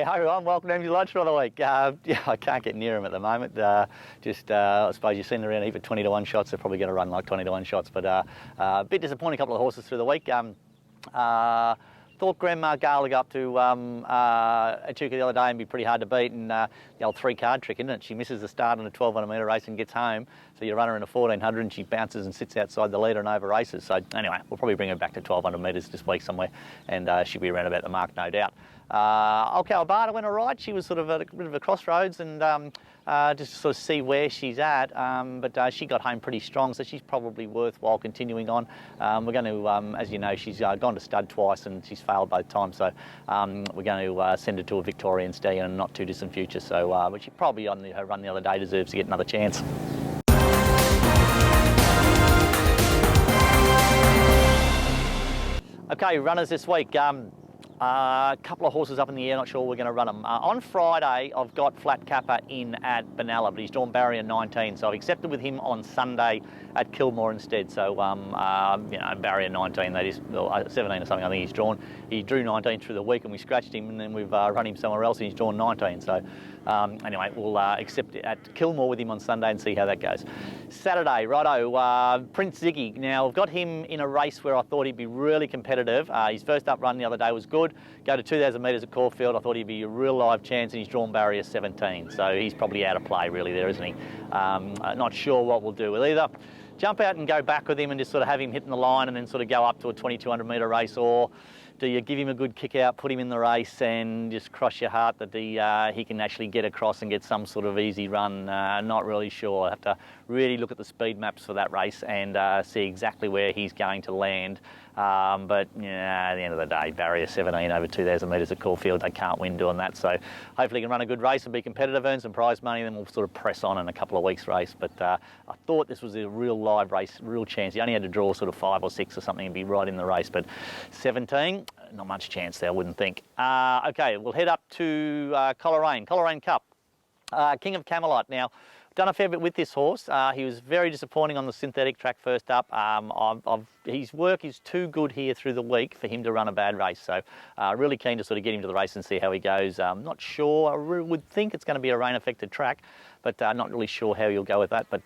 I'm welcome to Emsley Lodge for the week. Yeah, I can't get near him at the moment. I suppose you've seen around even 20 to 1 shots. They're probably going to run like 20 to 1 shots, but a bit disappointing couple of horses through the week. Thought Grandma Gail would go up to Echuca the other day and be pretty hard to beat, and the old 3-card trick, isn't it? She misses the start in a 1200 metre race and gets home, so you run her in a 1400 and she bounces and sits outside the leader and over races. So anyway, we'll probably bring her back to 1200 metres this week somewhere, and she'll be around about the mark, no doubt. Old Calabata went all right. She was sort of at a bit of a crossroads, and just to sort of see where she's at, but she got home pretty strong, so she's probably worthwhile continuing on. We're going to, as you know, she's gone to stud twice and she's failed both times, so we're going to send her to a Victorian stallion in a not too distant future. So, but she probably on her run the other day deserves to get another chance. Okay, runners this week. A couple of horses up in the air, not sure we're going to run them. On Friday, I've got Flat Kappa in at Benalla, but he's drawn barrier 19, so I've accepted with him on Sunday at Kilmore instead. So, you know, barrier 19, that is, well, 17 or something, I think he's drawn. He drew 19 through the week and we scratched him, and then we've run him somewhere else and he's drawn 19. So, anyway, we'll accept it at Kilmore with him on Sunday and see how that goes. Saturday, righto, Prince Ziggy. Now, I've got him in a race where I thought he'd be really competitive. His first up run the other day was good. Go to 2,000 metres at Caulfield, I thought he'd be a real live chance, and he's drawn barrier 17. So he's probably out of play really there, isn't he? Not sure what we'll do. We'll either jump out and go back with him and just sort of have him hitting the line and then sort of go up to a 2,200 metre race, or do you give him a good kick out, put him in the race and just cross your heart that he can actually get across and get some sort of easy run? Not really sure. I have to really look at the speed maps for that race and see exactly where he's going to land. But yeah, at the end of the day, barrier 17 over 2,000 metres at Caulfield, they can't win doing that. So hopefully he can run a good race and be competitive, earn some prize money, then we'll sort of press on in a couple of weeks' race. But I thought this was a real live race, real chance. He only had to draw sort of 5 or 6 or something and be right in the race. But 17, not much chance there, I wouldn't think. Okay, we'll head up to Coleraine Cup, King of Camelot. Now, done a fair bit with this horse. He was very disappointing on the synthetic track first up. His work is too good here through the week for him to run a bad race. So really keen to sort of get him to the race and see how he goes. Not sure. I would think it's going to be a rain-affected track, but not really sure how he'll go with that. But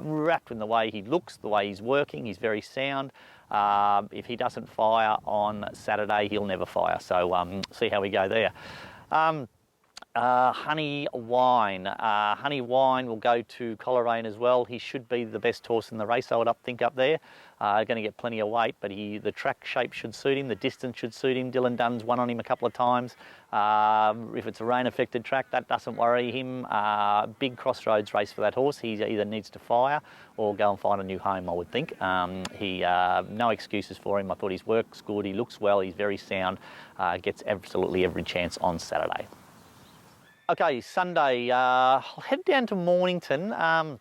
wrapped in the way he looks, the way he's working, he's very sound. If he doesn't fire on Saturday, he'll never fire. So see how we go there. Honey Wine. Honey Wine will go to Coleraine as well. He should be the best horse in the race, I would think up there. Going to get plenty of weight, but the track shape should suit him, the distance should suit him. Dylan Dunn's won on him a couple of times. If it's a rain-affected track, that doesn't worry him. Big crossroads race for that horse. He either needs to fire or go and find a new home, I would think. No excuses for him. I thought his work's good, he looks well, he's very sound. Gets absolutely every chance on Saturday. Okay, Sunday, I'll head down to Mornington. I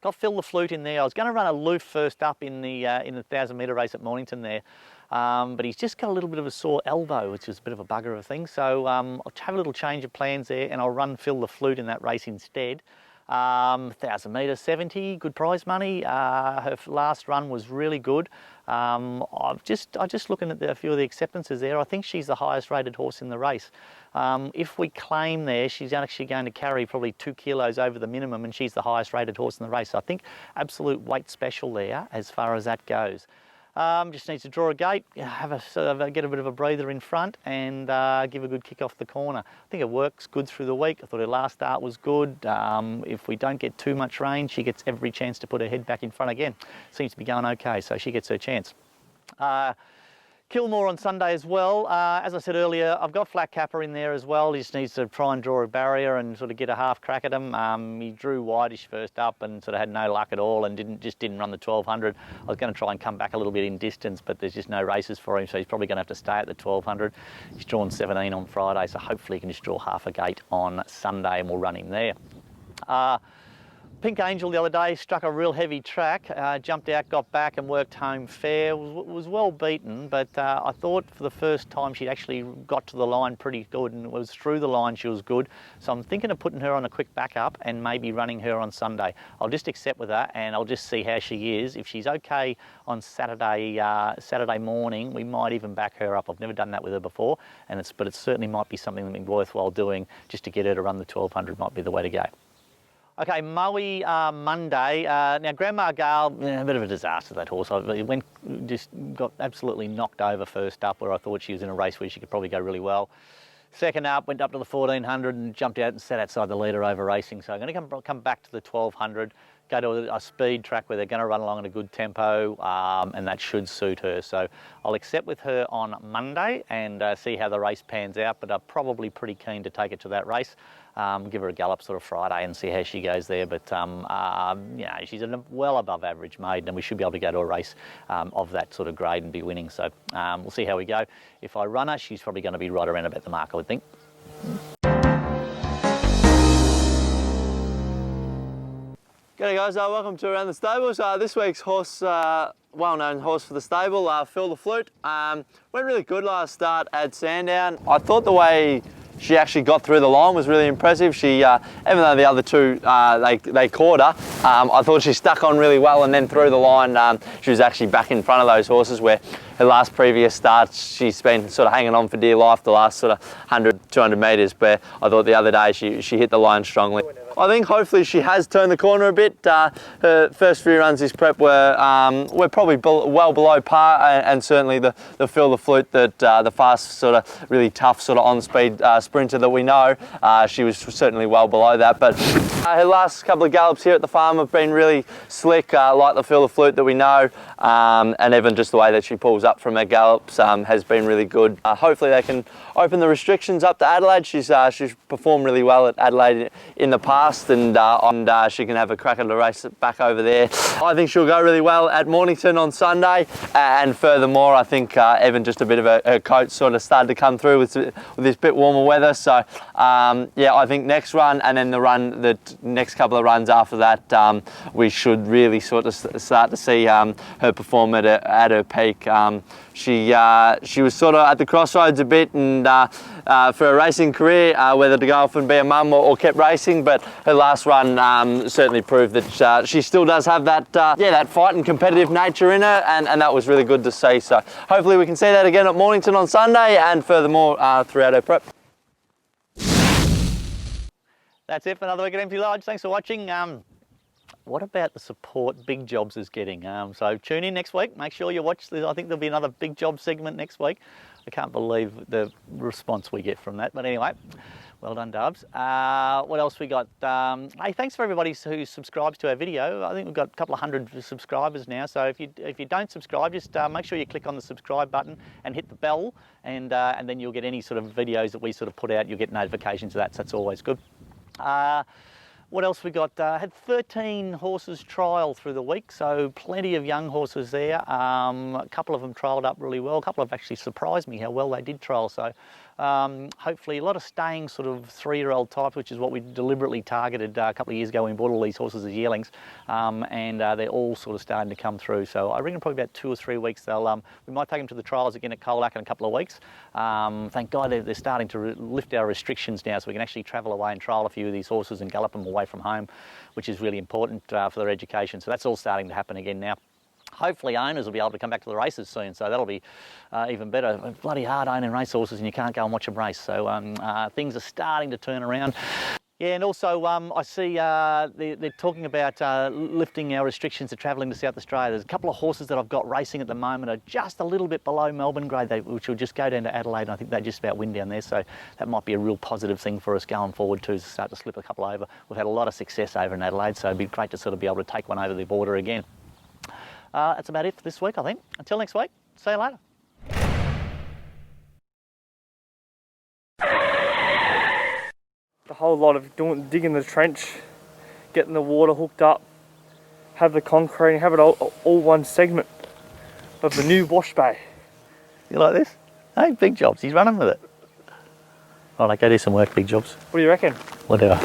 got Phil the Flute in there. I was going to run a loof first up in the 1,000 metre race at Mornington there, but he's just got a little bit of a sore elbow, which is a bit of a bugger of a thing. So I'll have a little change of plans there, and I'll run Phil the Flute in that race instead. 1,000 metres, 70, good prize money. Her last run was really good. I'm just looking at a few of the acceptances there. I think she's the highest rated horse in the race. If we claim there, she's actually going to carry probably 2 kilos over the minimum, and she's the highest rated horse in the race. So I think absolute weight special there as far as that goes. Just needs to draw a gate, get a bit of a breather in front, and give a good kick off the corner. I think it works good through the week. I thought her last start was good. If we don't get too much rain, she gets every chance to put her head back in front again. Seems to be going okay, so she gets her chance. Kilmore on Sunday as well. As I said earlier, I've got Flat Kappa in there as well. He just needs to try and draw a barrier and sort of get a half crack at him. He drew wideish first up and sort of had no luck at all and didn't run the 1200. I was going to try and come back a little bit in distance, but there's just no races for him, so he's probably going to have to stay at the 1200. He's drawn 17 on Friday, so hopefully he can just draw half a gate on Sunday and we'll run him there. Pink Angel the other day struck a real heavy track, jumped out, got back and worked home fair. Was well beaten, but I thought for the first time she'd actually got to the line pretty good and was through the line she was good. So I'm thinking of putting her on a quick backup and maybe running her on Sunday. I'll just accept with her and I'll just see how she is. If she's okay on Saturday morning, we might even back her up. I've never done that with her before, but it certainly might be something that would be worthwhile doing just to get her to run the 1200 might be the way to go. Okay, Moe Monday. Now, Grandma Gail, a bit of a disaster, that horse. Just got absolutely knocked over first up, where I thought she was in a race where she could probably go really well. Second up, went up to the 1400 and jumped out and sat outside the leader over racing. So I'm going to come back to the 1200, go to a speed track where they're going to run along at a good tempo, and that should suit her. So I'll accept with her on Monday and see how the race pans out, but I'm probably pretty keen to take it to that race. Give her a gallop sort of Friday and see how she goes there. But you know, she's a well above average maiden, and we should be able to go to a race of that sort of grade and be winning. So we'll see how we go. If I run her, she's probably going to be right around about the mark, I would think. G'day guys, welcome to Around the Stables. This week's horse, well-known horse for the stable, Phil the Flute. Went really good last start at Sandown. I thought the way she actually got through the line was really impressive. She, even though the other two, they caught her, I thought she stuck on really well, and then through the line, she was actually back in front of those horses, where her last previous starts, she's been sort of hanging on for dear life the last sort of 100, 200 metres, where I thought the other day she hit the line strongly. I think hopefully she has turned the corner a bit. Her first few runs this prep were probably well below par, and certainly the Phil the Flute, that the fast sort of really tough sort of on-speed sprinter that we know, she was certainly well below that. But her last couple of gallops here at the farm have been really slick, like the Phil the Flute that we know, and even just the way that she pulls up from her gallops has been really good. Hopefully they can open the restrictions up to Adelaide. She's performed really well at Adelaide in the past, and she can have a crack at the race back over there. I think she'll go really well at Mornington on Sunday, and furthermore I think even just a bit of her coat sort of started to come through with this bit warmer weather. So yeah, I think next run and then the next couple of runs after that, we should really sort of start to see her perform at her peak. She was sort of at the crossroads a bit, and for a racing career, whether to go off and be a mum or kept racing, but her last run certainly proved that she still does have that that fight and competitive nature in her, and that was really good to see. So hopefully we can see that again at Mornington on Sunday, and furthermore throughout her prep. That's it for another week at Emsley Lodge. Thanks for watching. What about the support Big Jobs is getting? So tune in next week. Make sure you watch this. I think there'll be another Big Job segment next week. I can't believe the response we get from that. But anyway, well done, Dubs. What else we got? Hey, thanks for everybody who subscribes to our video. I think we've got a couple of hundred subscribers now. So if you don't subscribe, just make sure you click on the subscribe button and hit the bell, and then you'll get any sort of videos that we sort of put out. You'll get notifications of that. So that's always good. What else we got? Had 13 horses trial through the week, so plenty of young horses there. A couple of them trialled up really well. A couple have actually surprised me how well they did trial. So hopefully a lot of staying sort of 3-year-old types, which is what we deliberately targeted a couple of years ago when we bought all these horses as yearlings, and they're all sort of starting to come through. So I reckon probably about 2 or 3 weeks we might take them to the trials again at Coleraine in a couple of weeks. Thank God they're starting to lift our restrictions now, so we can actually travel away and trial a few of these horses and gallop them away from home, which is really important for their education. So that's all starting to happen again now. Hopefully owners will be able to come back to the races soon, so that'll be even better. It's bloody hard owning racehorses and you can't go and watch them race, so things are starting to turn around. Yeah, and also I see they're talking about lifting our restrictions to travelling to South Australia. There's a couple of horses that I've got racing at the moment are just a little bit below Melbourne grade, which will just go down to Adelaide, and I think they just about win down there, so that might be a real positive thing for us going forward too, to start to slip a couple over. We've had a lot of success over in Adelaide, so it'd be great to sort of be able to take one over the border again. That's about it for this week, I think. Until next week, see you later. The whole lot of digging the trench, getting the water hooked up, have the concrete, have it all one segment of the new wash bay. You like this? Hey, Big Jobs, he's running with it. All right, go do some work, Big Jobs. What do you reckon? Whatever.